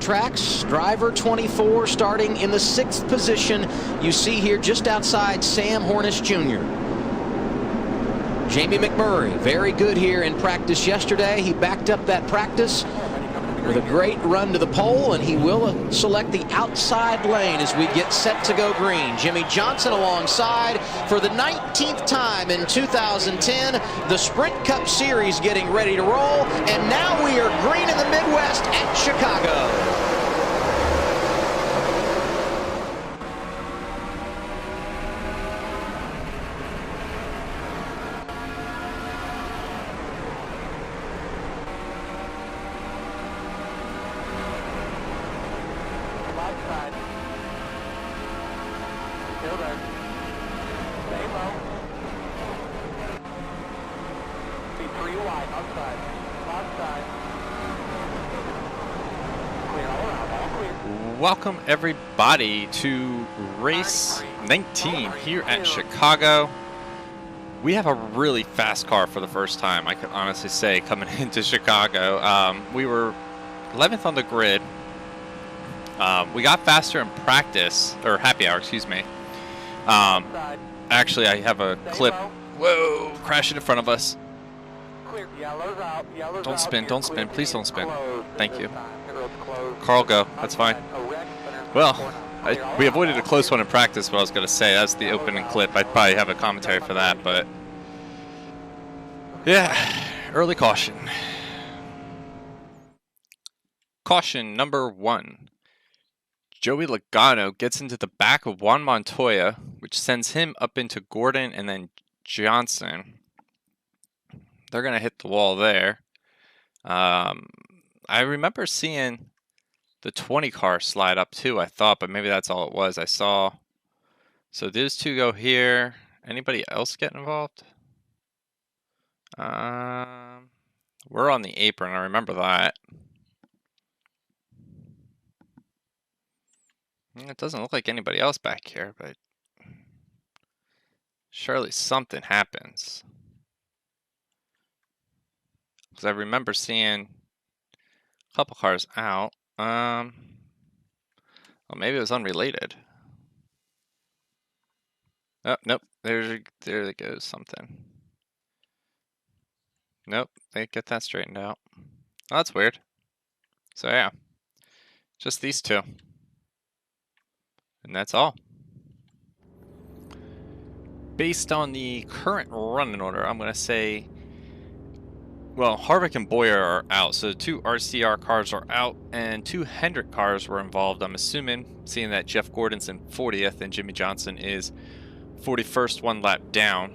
dirt tracks. Driver 24 starting in the 6th position. You see here just outside Sam Hornish Jr. Jamie McMurray, very good here in practice yesterday. He backed up that practice with a great run to the pole, and he will select the outside lane as we get set to go green. Jimmy Johnson alongside for the 19th time in 2010. The Sprint Cup Series getting ready to roll, and now we are green in the Midwest at Chicago. Welcome everybody to race 19 here at Chicago. We have a really fast car for the first time, I can honestly say, coming into Chicago. We were 11th on the grid. We got faster in practice, or happy hour, excuse me. Actually, I have a clip. Whoa, crashing in front of us. Don't spin, don't spin, please don't spin. Thank you. Carl, go, that's fine. Well, we avoided a close one in practice, what I was going to say. That's the opening clip. I'd probably have a commentary for that, but yeah, early caution. Caution number 1. Joey Logano gets into the back of Juan Montoya, which sends him up into Gordon and then Johnson. They're going to hit the wall there. I remember seeing the 20 car slide up too, I thought, but maybe that's all it was. I saw. So those two go here. Anybody else get involved? We're on the apron, I remember that. It doesn't look like anybody else back here, but surely something happens. Because I remember seeing a couple cars out. Well, maybe it was unrelated. Oh, nope. There goes something. Nope. They get that straightened out. Oh, that's weird. So yeah, just these two. And that's all. Based on the current running order, I'm going to say, well, Harvick and Boyer are out, so 2 RCR cars are out, and 2 Hendrick cars were involved, I'm assuming, seeing that Jeff Gordon's in 40th and Jimmy Johnson is 41st, 1 lap down.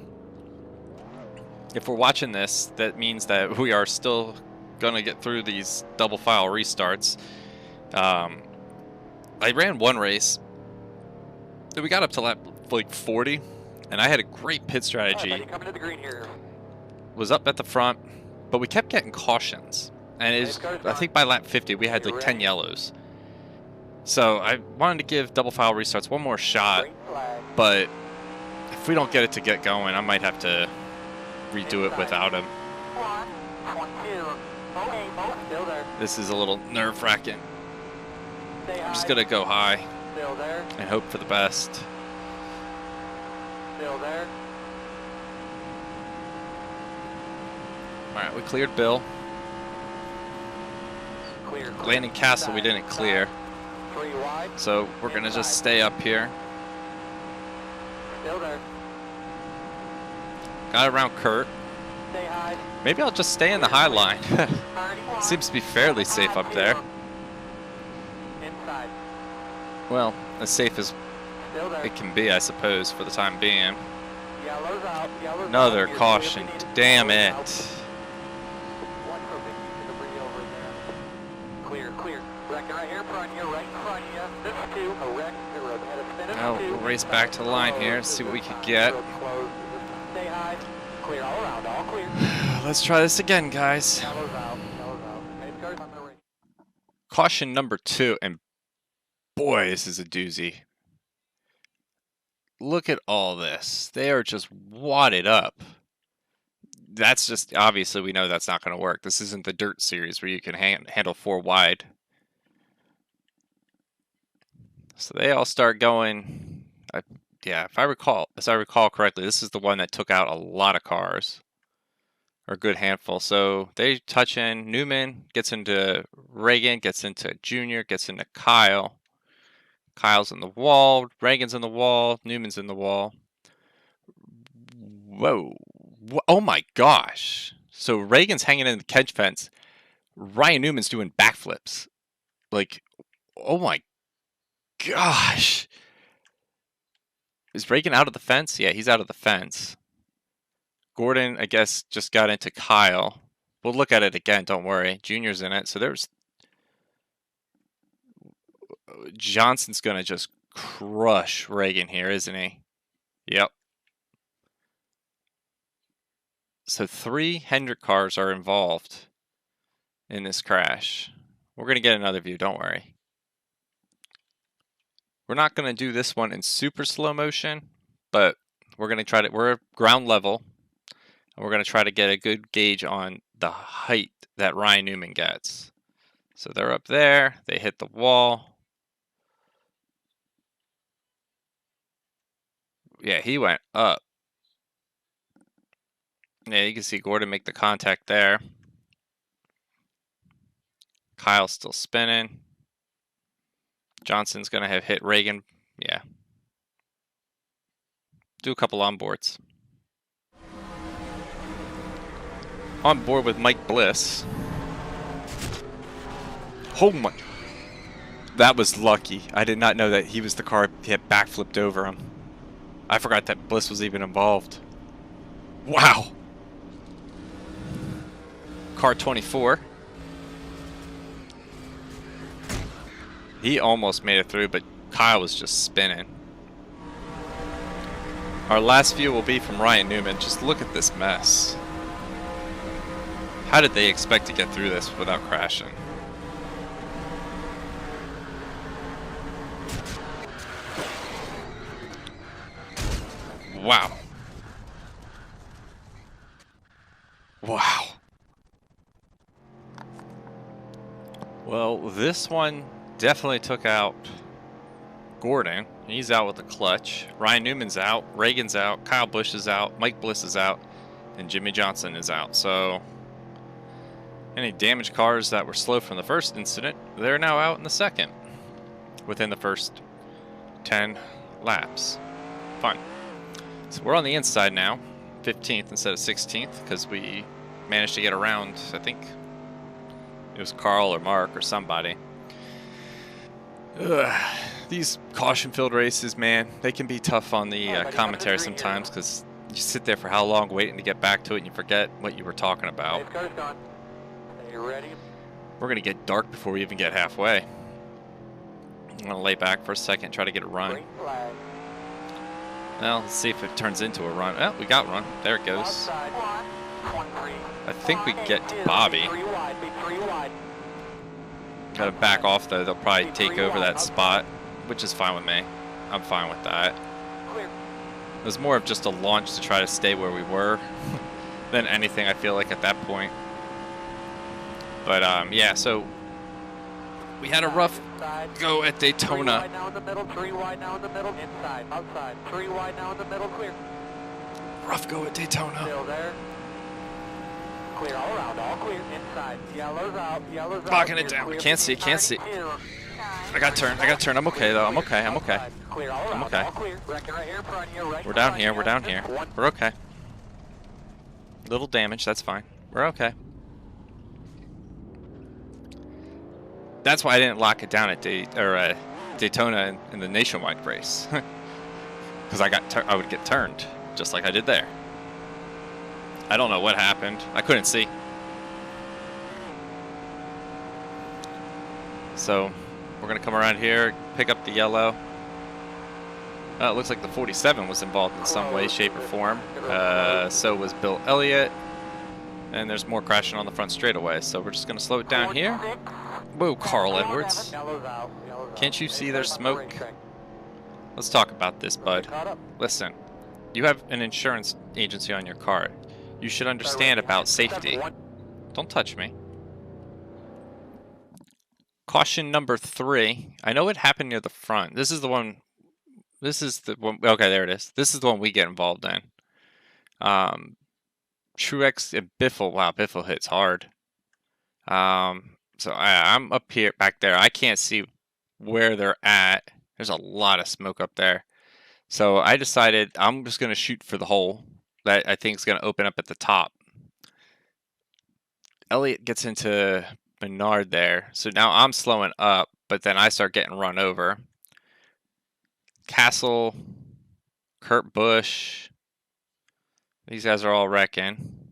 If we're watching this, that means that we are still going to get through these double file restarts. I ran one race, we got up to lap like 40, and I had a great pit strategy. Coming to the green here. Was up at the front, but we kept getting cautions, and I think by lap 50 we had like 10 yellows. So I wanted to give double file restarts one more shot, but if we don't get it to get going, I might have to redo it without him. This is a little nerve-wracking. I'm just gonna go high and hope for the best. Still there. Alright, we cleared Bill. Glen and Castle we didn't clear. So we're going to just stay up here. Still there. Got around Kurt. Maybe I'll just stay in the high line. Seems to be fairly safe up there. Inside. Well, as safe as it can be, I suppose, for the time being. Yellow's out. Yellow's Another out. caution. Damn it. One for Vicky to the bridge over there. Clear, clear. Wreck right here in front of you, right in front of you. This is 2. A wreck. Zero. Had a spin. Now we'll race back to the line here, see what we can get. Stay high. Clear all around. All clear. Let's try this again, guys. Yellow's out. Yellow's out. Hey, Scotty, I'm gonna race. Caution number 2, and boy, this is a doozy. Look at all this. They are just wadded up. That's just, obviously, we know that's not going to work. This isn't the dirt series where you can handle 4 wide. So they all start going. Yeah, if I recall, as I recall correctly, this is the one that took out a lot of cars, or a good handful. So they touch in. Newman gets into Reagan, gets into Junior, gets into Kyle. Kyle's in the wall. Reagan's in the wall. Newman's in the wall. Whoa! Oh my gosh! So Reagan's hanging in the catch fence. Ryan Newman's doing backflips. Like, oh my gosh! Is Reagan out of the fence? Yeah, he's out of the fence. Gordon, I guess, just got into Kyle. We'll look at it again, don't worry. Junior's in it. So there's... Johnson's going to just crush Reagan here, isn't he? Yep. So 3 Hendrick cars are involved in this crash. We're going to get another view, don't worry. We're not going to do this one in super slow motion, but we're going to try to... We're ground level. And we're going to try to get a good gauge on the height that Ryan Newman gets. So they're up there. They hit the wall. Yeah, he went up. Yeah, you can see Gordon make the contact there. Kyle's still spinning. Johnson's going to have hit Reagan. Yeah. Do a couple onboards. On board with Mike Bliss. Oh my. That was lucky. I did not know that he was the car that had backflipped over him. I forgot that Bliss was even involved. Wow. Car 24. He almost made it through, but Kyle was just spinning. Our last view will be from Ryan Newman. Just look at this mess. How did they expect to get through this without crashing? Wow. Wow. Well, this one definitely took out Gordon. He's out with the clutch. Ryan Newman's out. Reagan's out. Kyle Busch is out. Mike Bliss is out. And Jimmy Johnson is out. So any damaged cars that were slow from the first incident, they're now out in the second within the first 10 laps. Fun. So we're on the inside now, 15th instead of 16th, because we managed to get around, I think it was Carl or Mark or somebody. These caution-filled races, man, they can be tough on the commentary sometimes, because you sit there for how long waiting to get back to it and you forget what you were talking about. We're going to get dark before we even get halfway. I'm going to lay back for a second, try to get a run. Well, let's see if it turns into a run. Oh, we got run. There it goes. I think we get to Bobby. Gotta back off though. They'll probably take over that spot, which is fine with me. I'm fine with that. It was more of just a launch to try to stay where we were than anything, I feel like, at that point. But yeah, so we had a rough go at Daytona. 3 wide now in the middle, 3 wide now in the middle, inside, outside, 3 wide now in the middle, clear. Rough go at Daytona. Still there. Clear all around, all clear, inside. Yellow's out, yellow's out. Blocking it down. Can't see, can't see. I got turned, I'm okay though, I'm okay, I'm okay. Clear all around, I'm okay. all clear. Right here, front here, right. We're down here, we're down here. We're okay. Little damage, that's fine. We're okay. That's why I didn't lock it down at Daytona in the nationwide race, because I would get turned just like I did there. I don't know what happened. I couldn't see. So we're gonna come around here, pick up the yellow. It looks like the 47 was involved in some way, shape, or form. So was Bill Elliott, and there's more crashing on the front straightaway. So we're just gonna slow it down here. Whoa, Carl Edwards. Can't you see there's smoke? Let's talk about this, bud. Listen, you have an insurance agency on your car. You should understand about safety. Don't touch me. Caution number 3. I know it happened near the front. This is the one. This is the one. Okay, there it is. This is the one we get involved in. Truex and Biffle. Wow, Biffle hits hard. So I'm up here, back there. I can't see where they're at. There's a lot of smoke up there. So I decided I'm just going to shoot for the hole that I think is going to open up at the top. Elliott gets into Menard there. So now I'm slowing up, but then I start getting run over. Castle, Kurt Busch, these guys are all wrecking.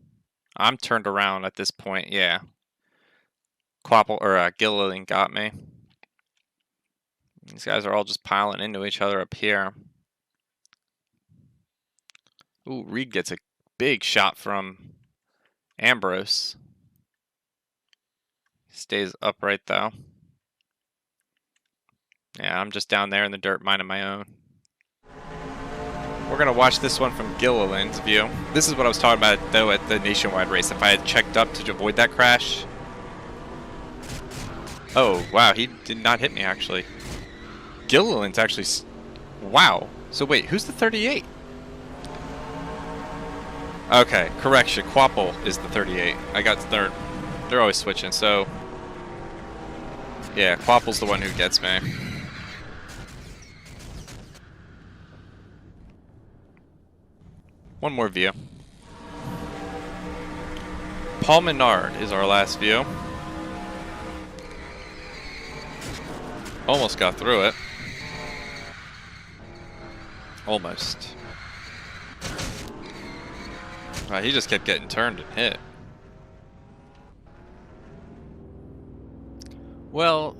I'm turned around at this point, yeah. Quapple or Gilliland got me. These guys are all just piling into each other up here. Ooh, Reed gets a big shot from Ambrose. Stays upright though. Yeah, I'm just down there in the dirt minding my own. We're going to watch this one from Gilliland's view. This is what I was talking about though at the Nationwide race. If I had checked up to avoid that crash. Oh, wow, he did not hit me actually. Gilliland's actually... Wow. So wait, who's the 38? Okay, correction. Quapple is the 38. I got third. They're always switching, so... Yeah, Quapple's the one who gets me. One more view. Paul Menard is our last view. Almost got through it. Almost. He just kept getting turned and hit. Well,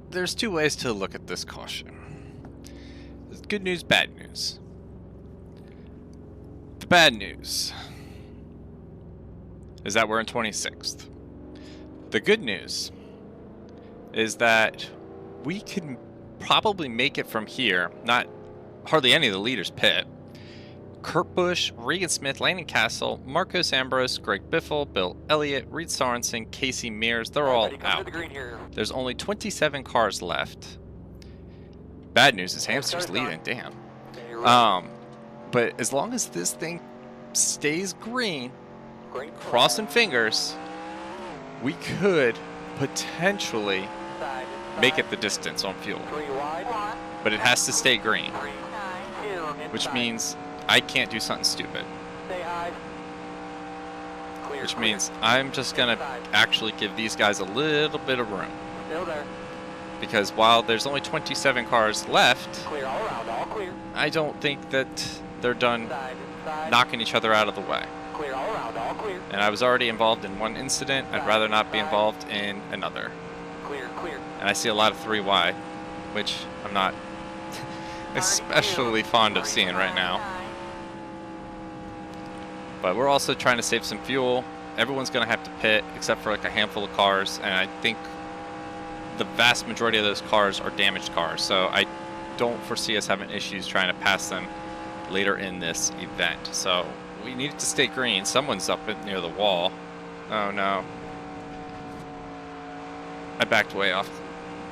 there's two ways to look at this caution. There's good news, bad news. The bad news is that we're in 26th. The good news is that we can probably make it from here. Not hardly any of the leaders pit. Kurt Busch, Regan Smith, Landon Castle, Marcos Ambrose, Greg Biffle, Bill Elliott, Reed Sorensen, Casey Mears, they're all out. There's only 27 cars left. Bad news is Hamster's leading, damn. But as long as this thing stays green, crossing fingers, we could potentially make it the distance on fuel. But it has to stay green, which means I can't do something stupid. Which means I'm just going to actually give these guys a little bit of room. Because while there's only 27 cars left, I don't think that they're done knocking each other out of the way. And I was already involved in one incident. I'd rather not be involved in another. And I see a lot of 3 wide, which I'm not especially fond of seeing right now. But we're also trying to save some fuel. Everyone's going to have to pit except for like a handful of cars, and I think the vast majority of those cars are damaged cars, so I don't foresee us having issues trying to pass them later in this event. So we need it to stay green. Someone's up near the wall. Oh no. I backed way off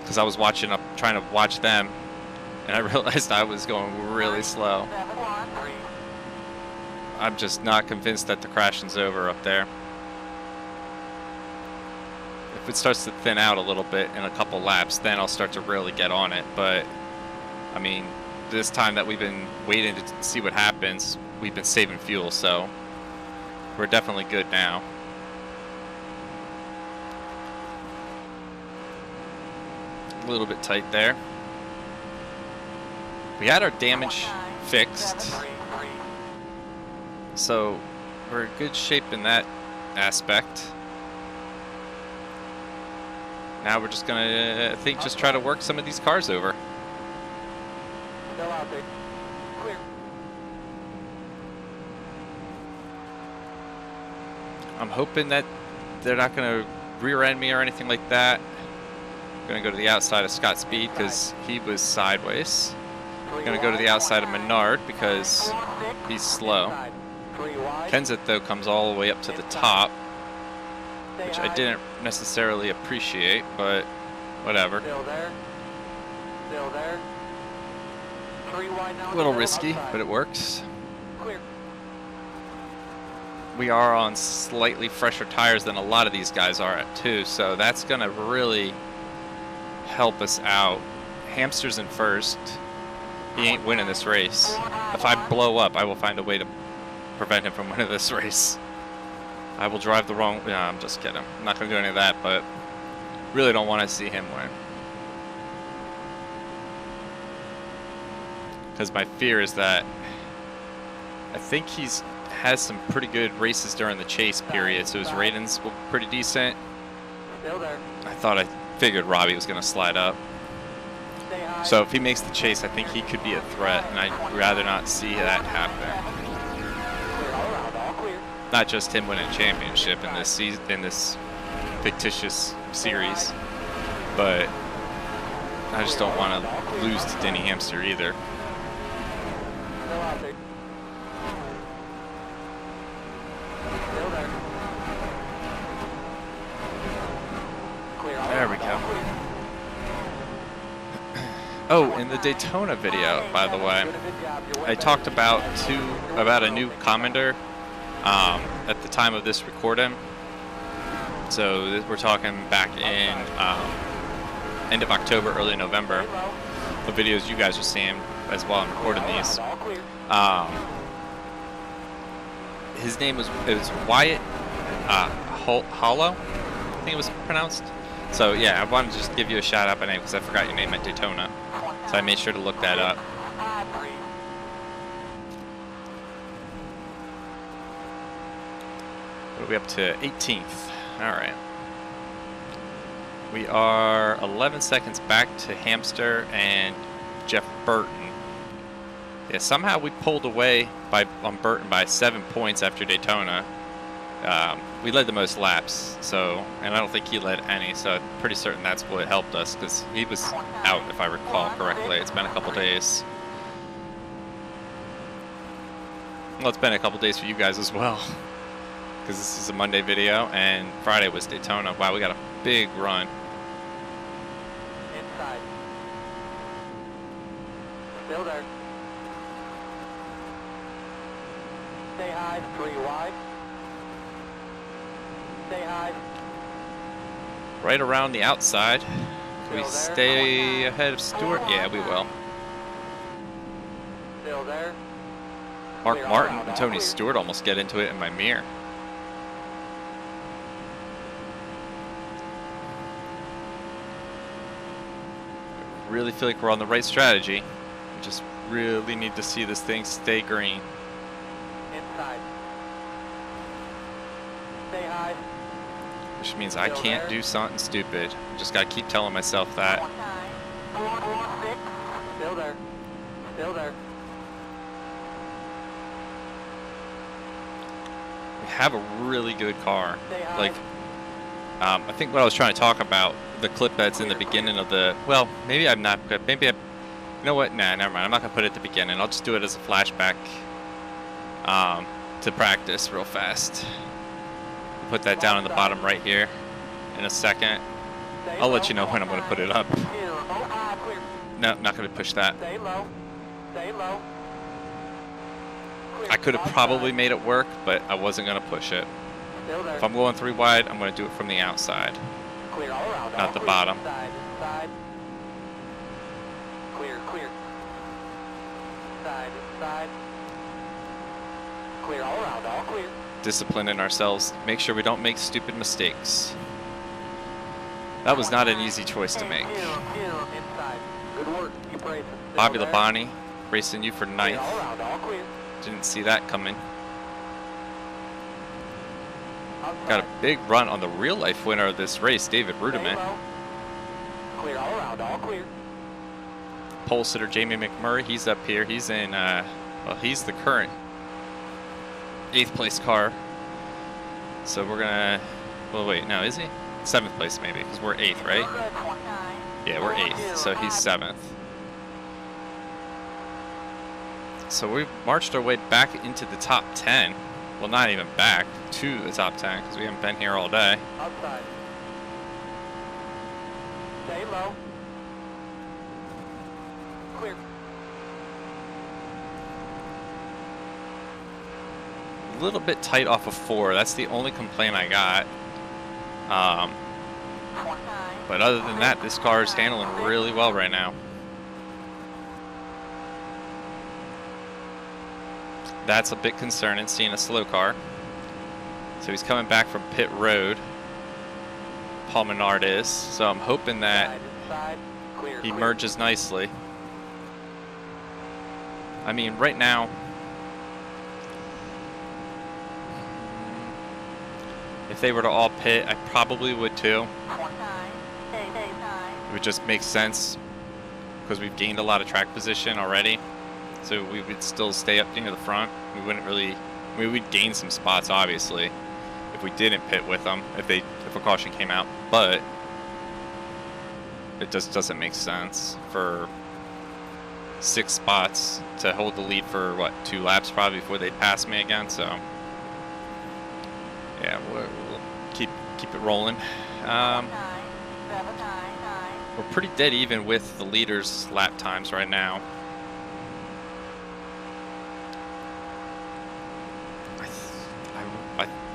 because I was watching up, trying to watch them, and I realized I was going really slow. I'm just not convinced that the crashing's over up there. If it starts to thin out a little bit in a couple laps, then I'll start to really get on it. But, I mean, this time that we've been waiting to see what happens, we've been saving fuel, so we're definitely good now. A little bit tight there. We had our damage fixed, so we're in good shape in that aspect. Now we're just gonna, I think, just try to work some of these cars over. Still out there. Clear. I'm hoping that they're not gonna rear end me or anything like that. I'm gonna go to the outside of Scott Speed because he was sideways. I'm gonna go to the outside of Menard because he's slow. Kenseth, though, comes all the way up to the top, which I didn't necessarily appreciate, but whatever. Still there. Still there. 3 wide now. A little risky, but it works. Clear. We are on slightly fresher tires than a lot of these guys are at too, so that's gonna really help us out. Hamster's in first. He ain't winning this race. If I blow up, I will find a way to prevent him from winning this race. I will drive the wrong... No, I'm just kidding. I'm not gonna do any of that, but really don't want to see him win. Because my fear is that I think has some pretty good races during the chase period, so his ratings were pretty decent. Still there. I figured Robbie was going to slide up. Stay high. So if he makes the chase, I think he could be a threat, and I'd rather not see that happen. Clear all around. All clear. Not just him winning a championship in this season, in this fictitious series, but I just don't want to lose to Denny Hamster either. Still out there. Still there. Clear all There we around. All go. clear. Oh, in the Daytona video, by the way, I talked about a new commenter at the time of this recording. So we're talking back in end of October, early November. The videos you guys are seeing as well. I'm recording these. All clear. His name was Wyatt Hollow, I think it was pronounced. So yeah, I wanted to just give you a shout out by name because I forgot your name at Daytona. So I made sure to look that up. What are we up to? 18th. All right. We are 11 seconds back to Hamster and Jeff Burton. Yeah, somehow we pulled away on Burton by 7 points after Daytona. We led the most laps, and I don't think he led any, so I'm pretty certain that's what helped us, because he was out, if I recall correctly. It's been a couple days. Well, it's been a couple days for you guys as well, because this is a Monday video, and Friday was Daytona. Wow, we got a big run. Inside. Still there. Stay high, 3 wide. Stay high. Right around the outside. Can we stay ahead of Stewart? Yeah, we will. Still there. Mark Martin and Tony Stewart almost get into it in my mirror. Really feel like we're on the right strategy. We just really need to see this thing stay green. Inside. Stay high. Which means I can't do something stupid. Just gotta keep telling myself that. 446. Still there. Still there. We have a really good car. Stay high. Like, I think what I was trying to talk about, the clip that's in the beginning of the, well, maybe I'm not, maybe you know what, nah, never mind. I'm not gonna put it at the beginning. I'll just do it as a flashback to practice real fast. Put that down in the bottom right here in a second. I'll let you know when I'm going to put it up. No, not going to push that. Stay low. Stay low. I could have probably made it work, but I wasn't going to push it. Still there. If I'm going 3 wide, I'm going to do it from the outside, Clear all around. not the bottom. Inside. Inside. Clear. Clear. Inside. Inside. Clear all around. All clear. Disciplining ourselves, make sure we don't make stupid mistakes. That was not an easy choice to make. Inside. Good work. Keep racing. Bobby Labonte racing you for 9th. All around. All clear. Didn't see that coming. Outside. Got a big run on the real life winner of this race, David Stay Rudiman. low. Clear all around. All clear. Pole sitter Jamie McMurray, he's up here. He's in, well, he's the current 8th place car. So we're gonna, well, wait, no, is he? 7th place maybe, because we're 8th, right? Yeah, we're 8th, so he's 7th. So we've marched our way back into the top 10. Well, not even back, to the top 10, because we haven't been here all day. Outside. Stay low. Clear. A little bit tight off of 4. That's the only complaint I got. But other than that, this car is handling really well right now. That's a bit concerning, seeing a slow car. So he's coming back from pit road. Paul Menard is. So I'm hoping that he merges nicely. I mean, right now, if they were to all pit, I probably would too. It would just make sense because we've gained a lot of track position already. So we would still stay up near the front. We wouldn't really, I mean, we'd gain some spots obviously if we didn't pit with them, if a caution came out, but it just doesn't make sense for 6 spots to hold the lead for what, 2 laps probably before they pass me again. So yeah, we'll keep it rolling. We're pretty dead even with the leaders' lap times right now.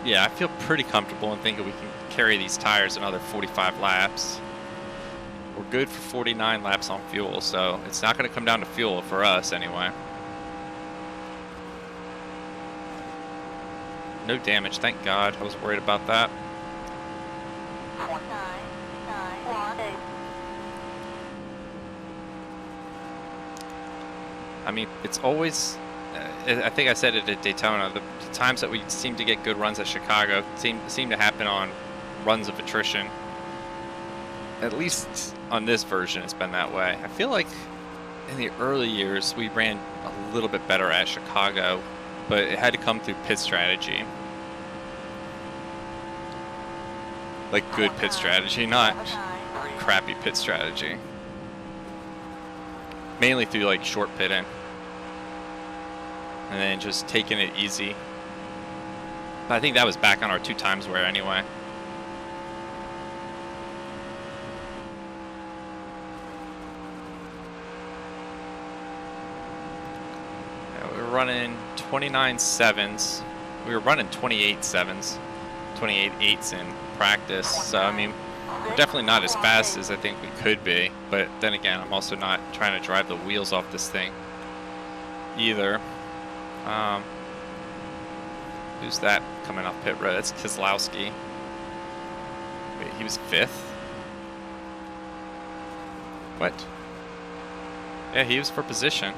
Yeah, I feel pretty comfortable in thinking we can carry these tires another 45 laps. We're good for 49 laps on fuel, so it's not going to come down to fuel for us anyway. No damage, thank God. I was worried about that. I mean, it's always, I think I said it at Daytona, the times that we seem to get good runs at Chicago seem to happen on runs of attrition. At least on this version, it's been that way. I feel like in the early years, we ran a little bit better at Chicago, but it had to come through pit strategy. Like good pit strategy, not crappy pit strategy. Mainly through like short pitting. And then just taking it easy. But I think that was back on our 2 times wear anyway. Yeah, we were running 29 sevens. We were running 28 sevens, 28 eights in practice. So I mean, we're definitely not as fast as I think we could be. But then again, I'm also not trying to drive the wheels off this thing either. Who's that coming off pit road? That's Keselowski. Wait, he was 5th? What? Yeah, he was for position.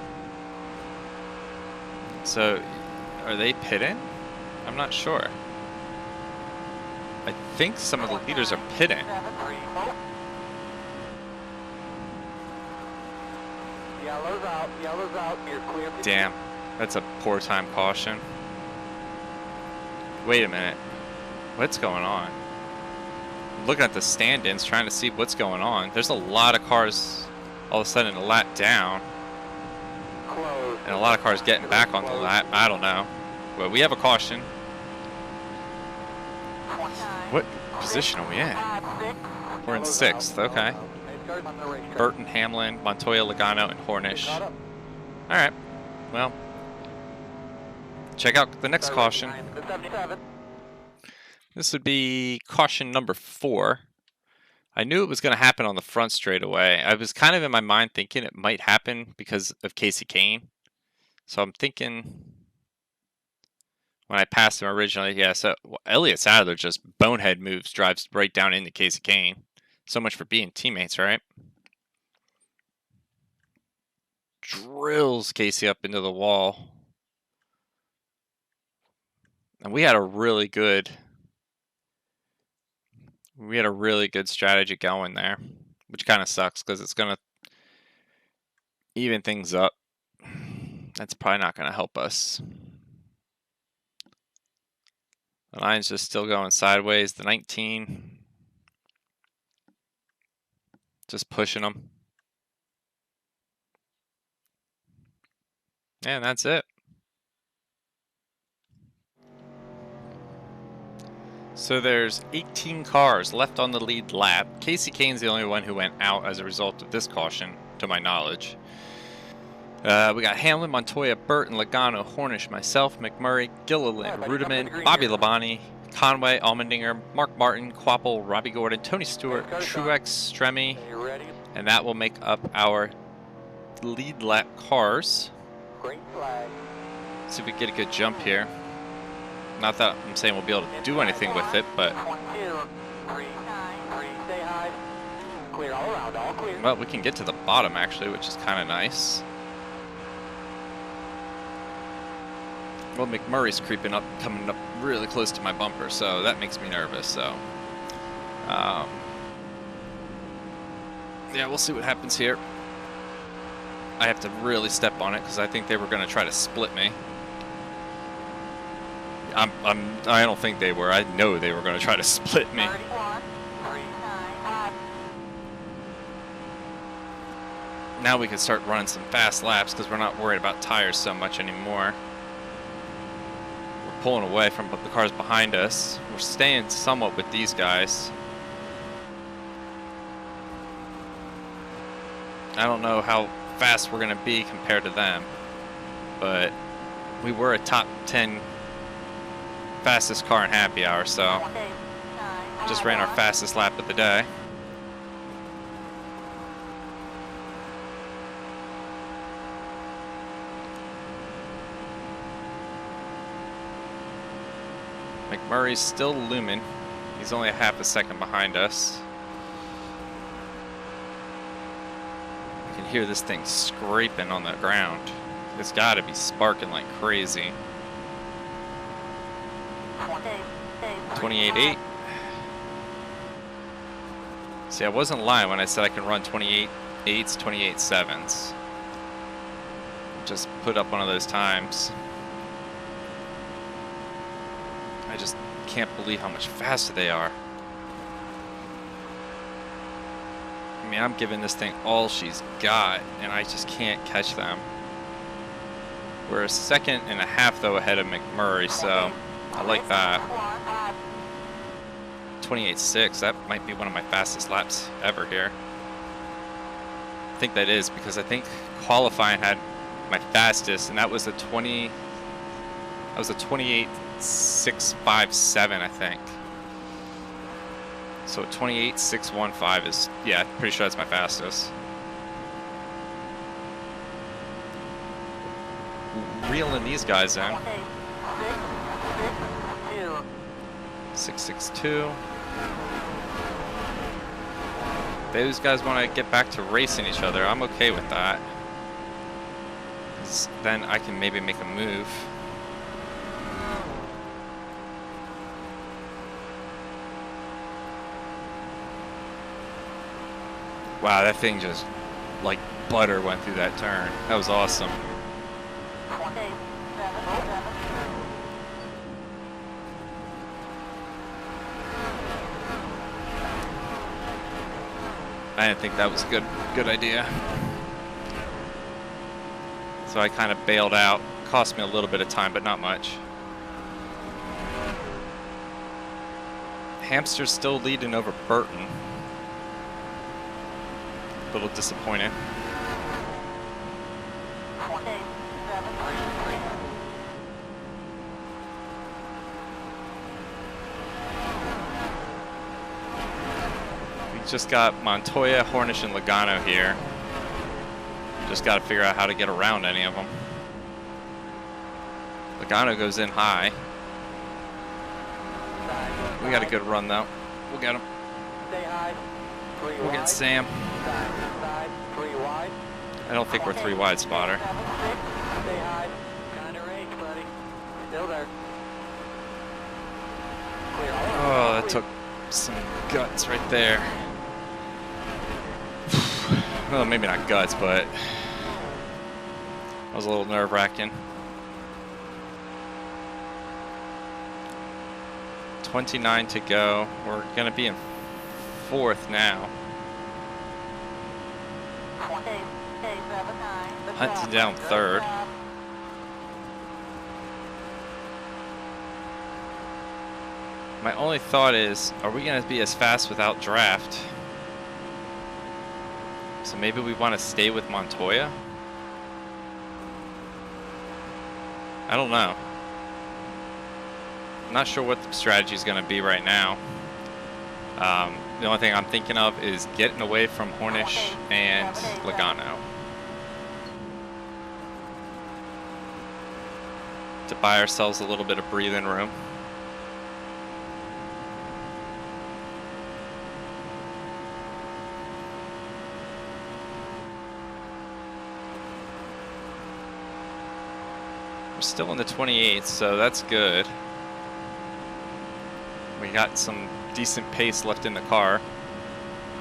So, are they pitting? I'm not sure. I think some of the leaders are pitting. Yellow's out, you're clear. Damn, that's a poor time caution. Wait a minute. What's going on? I'm looking at the stand-ins, trying to see what's going on. There's a lot of cars all of a sudden a lap down. And a lot of cars getting back on the lap. I don't know. But we have a caution. What position are we in? We're in 6th, okay. Burton, Hamlin, Montoya, Logano, and Hornish. Alright, well, check out the next caution. This would be caution number 4. I knew it was going to happen on the front straightaway. I was kind of in my mind thinking it might happen because of Casey Kane. So I'm thinking when I passed him originally, yeah, so Elliott Sadler just bonehead moves, drives right down into Casey Kane. So much for being teammates, right? Drills Casey up into the wall. And we had a really good strategy going there, which kind of sucks because it's going to even things up. That's probably not going to help us. The line's just still going sideways. The 19, just pushing them. And that's it. So there's 18 cars left on the lead lap. Casey Kane's the only one who went out as a result of this caution, to my knowledge. We got Hamlin, Montoya, Burton, Logano, Hornish, myself, McMurray, Gilliland, Rudiman, Bobby Labonte, Conway, Allmendinger, Mark Martin, Quapple, Robbie Gordon, Tony Stewart, Truex, Stremme, and that will make up our lead lap cars. Green flag. See if we can get a good jump here. Not that I'm saying we'll be able to do anything with it, but 22, 3, stay high. Clear all around, all clear. well, we can get to the bottom actually, which is kind of nice. Well, McMurray's creeping up, coming up really close to my bumper, so that makes me nervous. So, yeah, we'll see what happens here. I have to really step on it because I think they were going to try to split me. I don't think they were. I know they were going to try to split me. 31, 3, Now we can start running some fast laps because we're not worried about tires so much anymore. We're pulling away from the cars behind us. We're staying somewhat with these guys. I don't know how fast we're going to be compared to them, but we were a top 10 fastest car in happy hour, so just ran our fastest lap of the day. McMurray's still looming. He's only a half a second behind us. I can hear this thing scraping on the ground. It's got to be sparking like crazy. 28.8. See, I wasn't lying when I said I can run 28.8s, 28.7s. Just put up one of those times. I just can't believe how much faster they are. I mean, I'm giving this thing all she's got, and I just can't catch them. We're a second and a half, though, ahead of McMurray, so I like that. 28.6, that might be one of my fastest laps ever here. I think that is, because I think qualifying had my fastest, and that was a 28.657, I think. So 28.615 is, yeah, pretty sure that's my fastest. Reeling these guys in. 6.62. Those guys want to get back to racing each other. I'm okay with that. 'Cause then I can maybe make a move. Wow, that thing just like butter went through that turn. That was awesome. I didn't think that was a good idea. So I kind of bailed out. Cost me a little bit of time, but not much. Hamster's still leading over Burton. A little disappointed. We just got Montoya, Hornish, and Logano here. Just got to figure out how to get around any of them. Logano goes in high. We got a good run though. We'll get him. We'll get Sam. I don't think we're 3 wide, spotter. Oh, that took some guts right there. Well, maybe not guts, but that was a little nerve-wracking. 29 to go. We're going to be in 4th now. Hunting down 3rd. My only thought is, are we going to be as fast without draft? So maybe we want to stay with Montoya? I don't know. I'm not sure what the strategy is going to be right now. The only thing I'm thinking of is getting away from Hornish and Logano to buy ourselves a little bit of breathing room. We're still in the 28th, so that's good. We got some decent pace left in the car.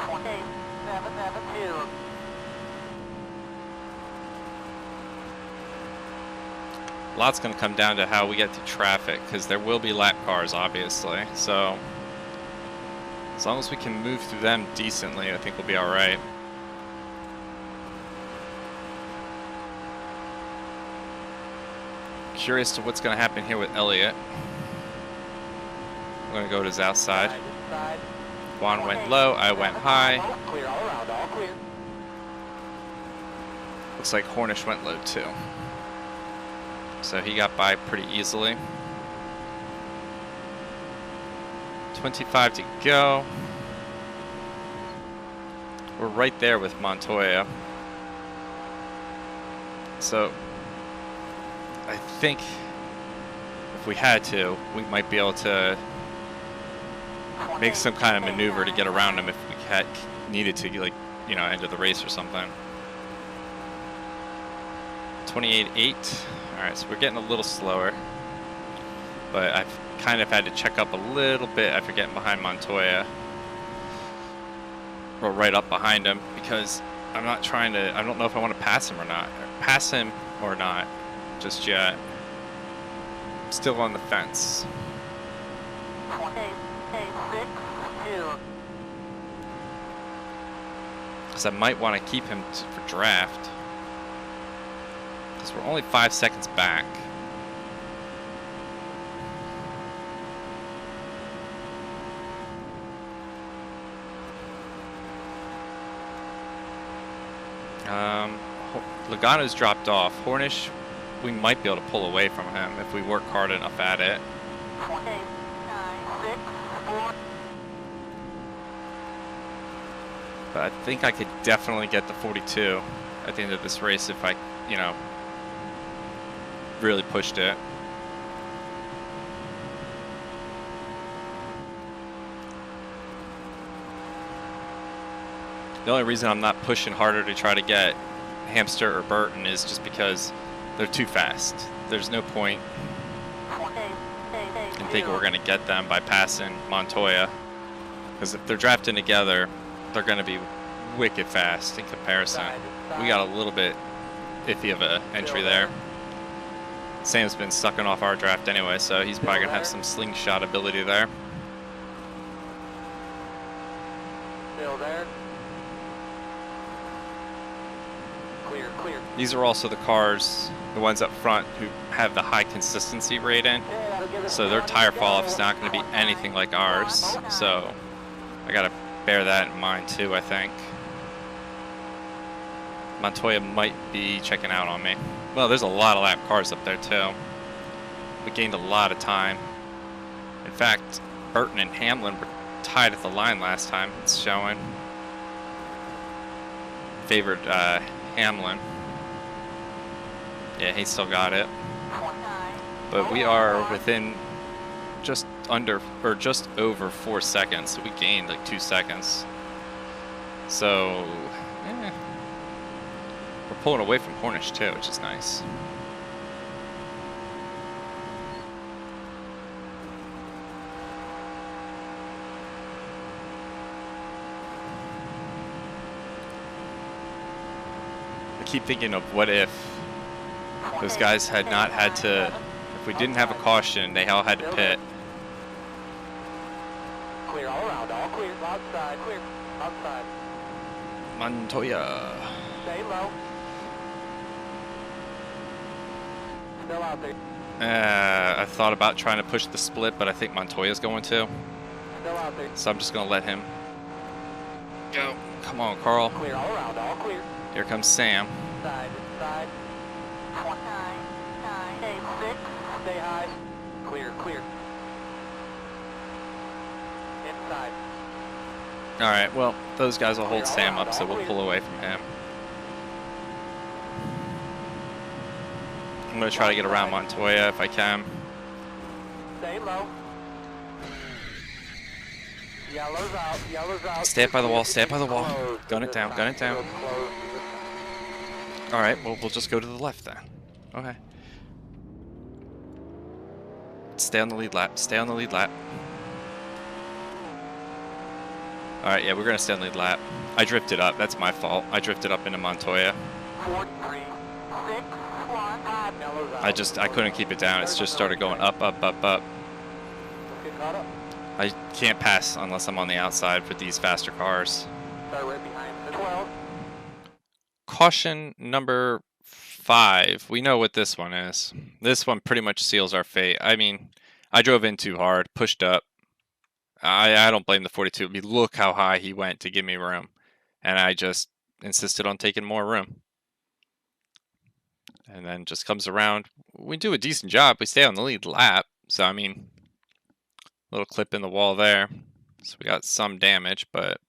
2772. A lot's going to come down to how we get through traffic, because there will be lap cars, obviously. So as long as we can move through them decently, I think we'll be all right. Curious to what's going to happen here with Elliott. I'm going to go to his outside. Juan went low, I went high. Clear all around, all clear. Looks like Hornish went low too. So he got by pretty easily. 25 to go. We're right there with Montoya. So I think if we had to, we might be able to make some kind of maneuver to get around him if we had needed to, like, you know, end of the race or something. 28.8. All right, so we're getting a little slower, but I've kind of had to check up a little bit after getting behind Montoya, or right up behind him, because I'm not trying to. I don't know if I want to pass him or not, just yet. I'm still on the fence. 28.62. Because I might want to keep him for draft. Because we're only 5 seconds back. Logano's dropped off. Hornish, we might be able to pull away from him if we work hard enough at it. 28.964. But I think I could definitely get the 42 at the end of this race if I, you know, really pushed it. The only reason I'm not pushing harder to try to get Hamster or Burton is just because they're too fast. There's no point in thinking we're going to get them by passing Montoya. Because if they're drafting together, they're going to be wicked fast in comparison. We got a little bit iffy of an entry there. Sam's been sucking off our draft anyway, so he's probably going to have some slingshot ability there. Still there. Clear, clear. These are also the cars, the ones up front, who have the high consistency rating. So their tire fall off is not going to be anything like ours. So I got to bear that in mind too, I think. Montoya might be checking out on me. Well, there's a lot of lap cars up there too. We gained a lot of time. In fact, Burton and Hamlin were tied at the line last time. It's showing. Favored Hamlin. Yeah, he still got it. But we are within just under, or just over 4 seconds. So we gained like 2 seconds. So, we're pulling away from Hornish too, which is nice. I keep thinking of what if those guys had not had to, if we didn't have a caution, they all had to pit. Clear all around, all clear. Outside, clear. Outside. Montoya. Stay low. Still out there. I thought about trying to push the split, but I think Montoya's going to. Still out there. So I'm just going to let him go. Come on, Carl. Clear all around, all clear. Here comes Sam. Inside, inside. 29, 9, 6. Stay high. Clear, clear. Inside. All right, well, those guys will hold Sam up, so we'll pull away from him. I'm going to try to get around Montoya if I can. Stay low. Yellow's out, yellow's out. Stay up by the wall, stay up by the wall. Gun it down, gun it down. All right, well, we'll just go to the left then. Okay. Stay on the lead lap, stay on the lead lap. All right, yeah, we're going to stay on the lead lap. I drifted up, that's my fault. I drifted up into Montoya. 4, 3, 6, 1, 5. Yellow's out. I couldn't keep it down. It's just started going up, up, up, up. Get caught up. I can't pass unless I'm on the outside for these faster cars. Start right behind the 12. Caution number 5. We know what this one is. This one pretty much seals our fate. I mean, I drove in too hard, pushed up. I don't blame the 42. I mean, look how high he went to give me room. And I just insisted on taking more room. And then just comes around. We do a decent job. We stay on the lead lap. So, I mean, little clip in the wall there. So we got some damage, but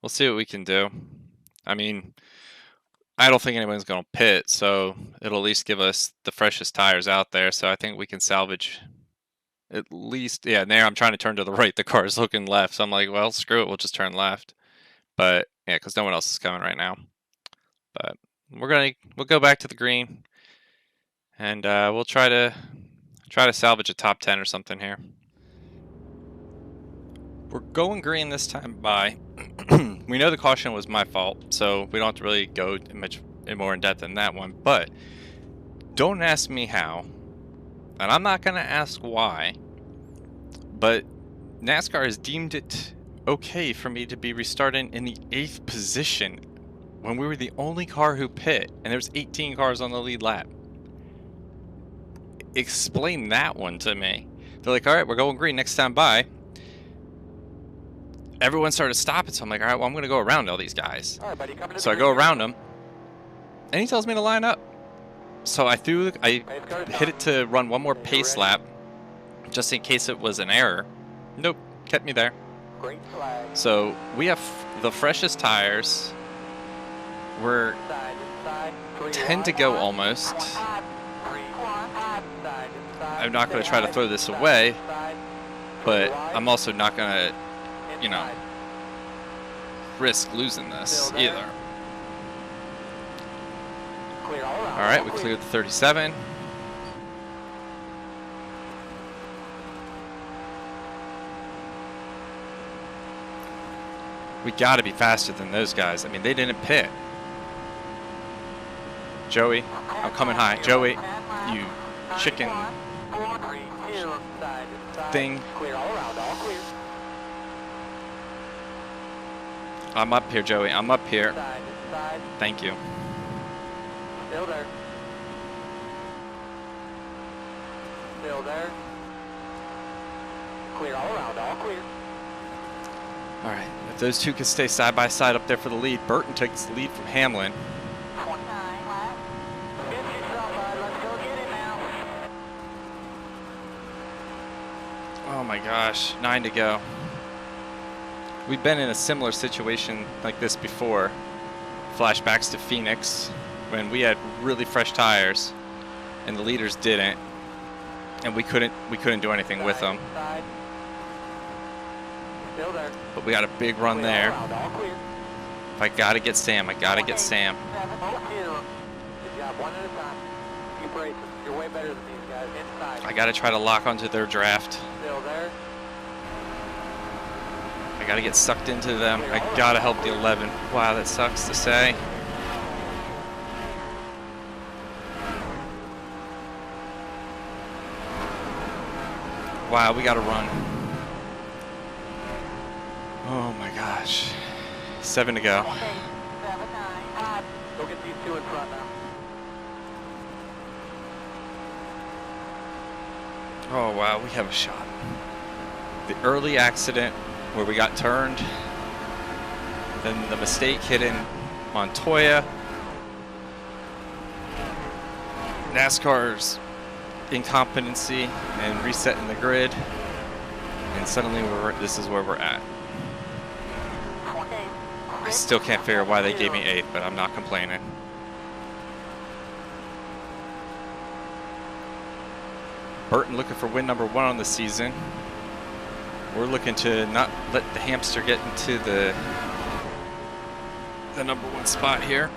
we'll see what we can do. I mean, I don't think anyone's going to pit, so it'll at least give us the freshest tires out there. So I think we can salvage at least, yeah, there I'm trying to turn to the right. The car is looking left. So I'm like, well, screw it. We'll just turn left. But yeah, because no one else is coming right now. But we'll go back to the green. And we'll try to salvage a top 10 or something here. We're going green this time by. We know the caution was my fault, so we don't have to really go much more in depth than that one. But don't ask me how, and I'm not going to ask why. But NASCAR has deemed it okay for me to be restarting in the 8th position when we were the only car who pit, and there's 18 cars on the lead lap. Explain that one to me. They're like, all right, we're going green next time by. Everyone started stopping, so I'm like, all right, well, I'm going to go around all these guys. All right, buddy, so I go around them, and he tells me to line up. So I hit it to run one more pace lap, just in case it was an error. Nope, kept me there. Great flag. So we have the freshest tires. We're 10 to go almost. I'm not going to try to throw this away, but I'm also not going to, you know, risk losing this either. All right, we cleared the 37. We got to be faster than those guys. I mean, they didn't pit. Joey, I'm coming high. Joey, you chicken thing. I'm up here, Joey. I'm up here. Thank you. Still there. Still there. Clear all around, all clear. All right, if those two can stay side by side up there for the lead, Burton takes the lead from Hamlin. 29 lap. Get yourself, bud. Let's go get him now. Oh my gosh, 9 to go. We've been in a similar situation like this before. Flashbacks to Phoenix when we had really fresh tires and the leaders didn't, and we couldn't do anything with them. Still there. But we got a big run there. If I gotta get Sam, I gotta get Sam. Good job, one at a time. Keep racing. You're way better than these guys. Inside. I gotta try to lock onto their draft. Still there. I gotta get sucked into them. I gotta help the 11. Wow, that sucks to say. Wow, we gotta run. Oh my gosh. 7 to go. Go get these two in front now. Oh wow, we have a shot. The early accident where we got turned, then the mistake hitting Montoya, NASCAR's incompetency and resetting the grid, and suddenly this is where we're at. I still can't figure out why they gave me 8th, but I'm not complaining. Burton looking for win number 1 on the season. We're looking to not let the hamster get into the number 1 spot here.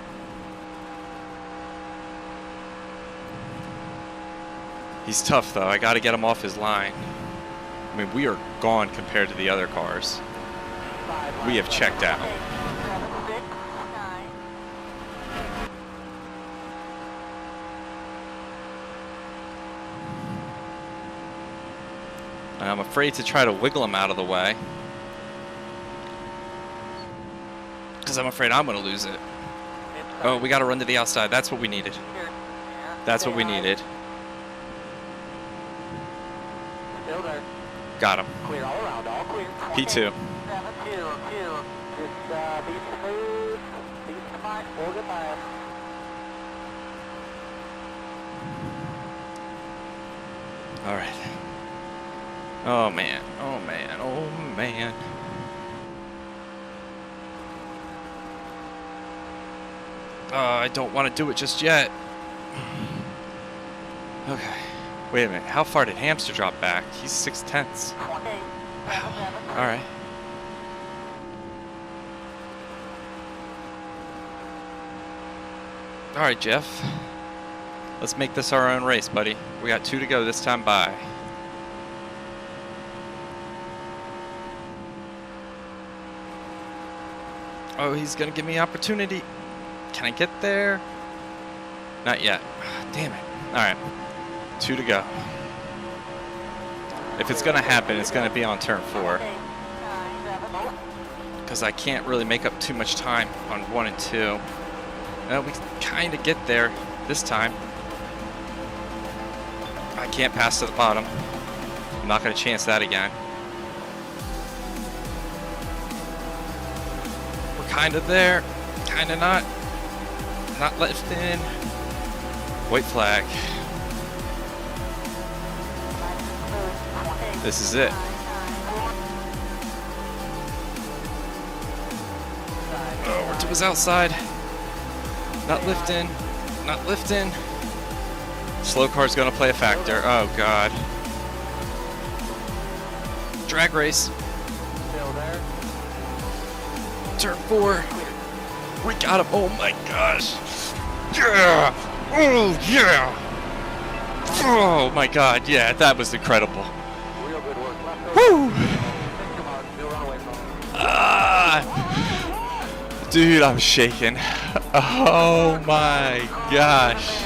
He's tough though. I got to get him off his line. I mean, we are gone compared to the other cars. We have checked out. I'm afraid to try to wiggle him out of the way, because I'm afraid I'm going to lose it. Oh, we got to run to the outside. That's what we needed. That's what we needed. Still there. Got him. Clear all around, all clear. P2. 7-2. Just be smooth. Be smart. Hold it by. All right. Oh man. Oh man. Oh man. I don't want to do it just yet. Okay. Wait a minute. How far did Hamster drop back? He's 6/10. Wow. All right. All right, Jeff. Let's make this our own race, buddy. We got 2 to go this time by. Oh, he's gonna give me opportunity. Can I get there? Not yet. Damn it. All right. 2 to go. If it's gonna happen, it's gonna be on turn 4. Because I can't really make up too much time on 1 and 2. We kind of get there this time. I can't pass to the bottom. I'm not gonna chance that again. Kind of there, kind of not. Not left in. White flag. This is it. Oh, we're to his outside. Not lifting. Not lifting. Slow car's gonna play a factor. Oh God. Drag race. Still there. Turn 4. We got him. Oh my gosh. Yeah. Oh yeah. Oh my God. Yeah, that was incredible. Real good work. Left Woo. Come on. No run away from him. Dude, I'm shaking. Oh my gosh.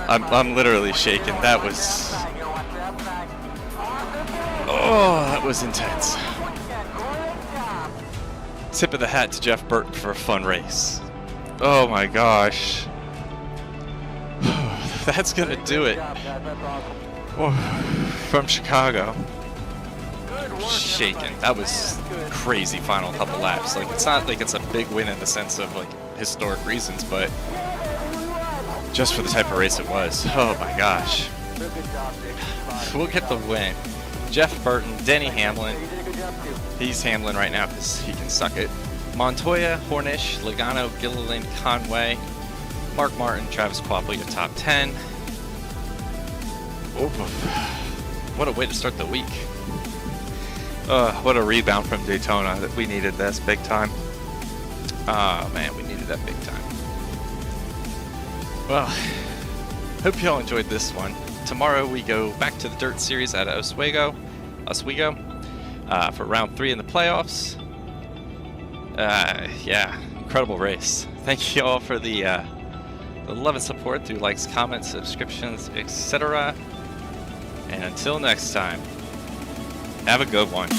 I'm literally shaking. That was. Oh, that was intense. Tip of the hat to Jeff Burton for a fun race. Oh my gosh. That's gonna do it. From Chicago. Shaking. That was crazy final couple laps. Like, it's not like it's a big win in the sense of like historic reasons, but just for the type of race it was. Oh my gosh. We'll get the win. Jeff Burton, Denny Hamlin. He's Hamlin right now because he can suck it. Montoya, Hornish, Logano, Gilliland, Conway, Mark Martin, Travis Kwapli to top 10. Oh, what a way to start the week. What a rebound from Daytona. That we needed this big time. Oh man, we needed that big time. Well, hope you all enjoyed this one. Tomorrow we go back to the Dirt Series at Oswego, for round 3 in the playoffs. Yeah, incredible race. Thank you all for the love and support through likes, comments, subscriptions, etc. And until next time, have a good one.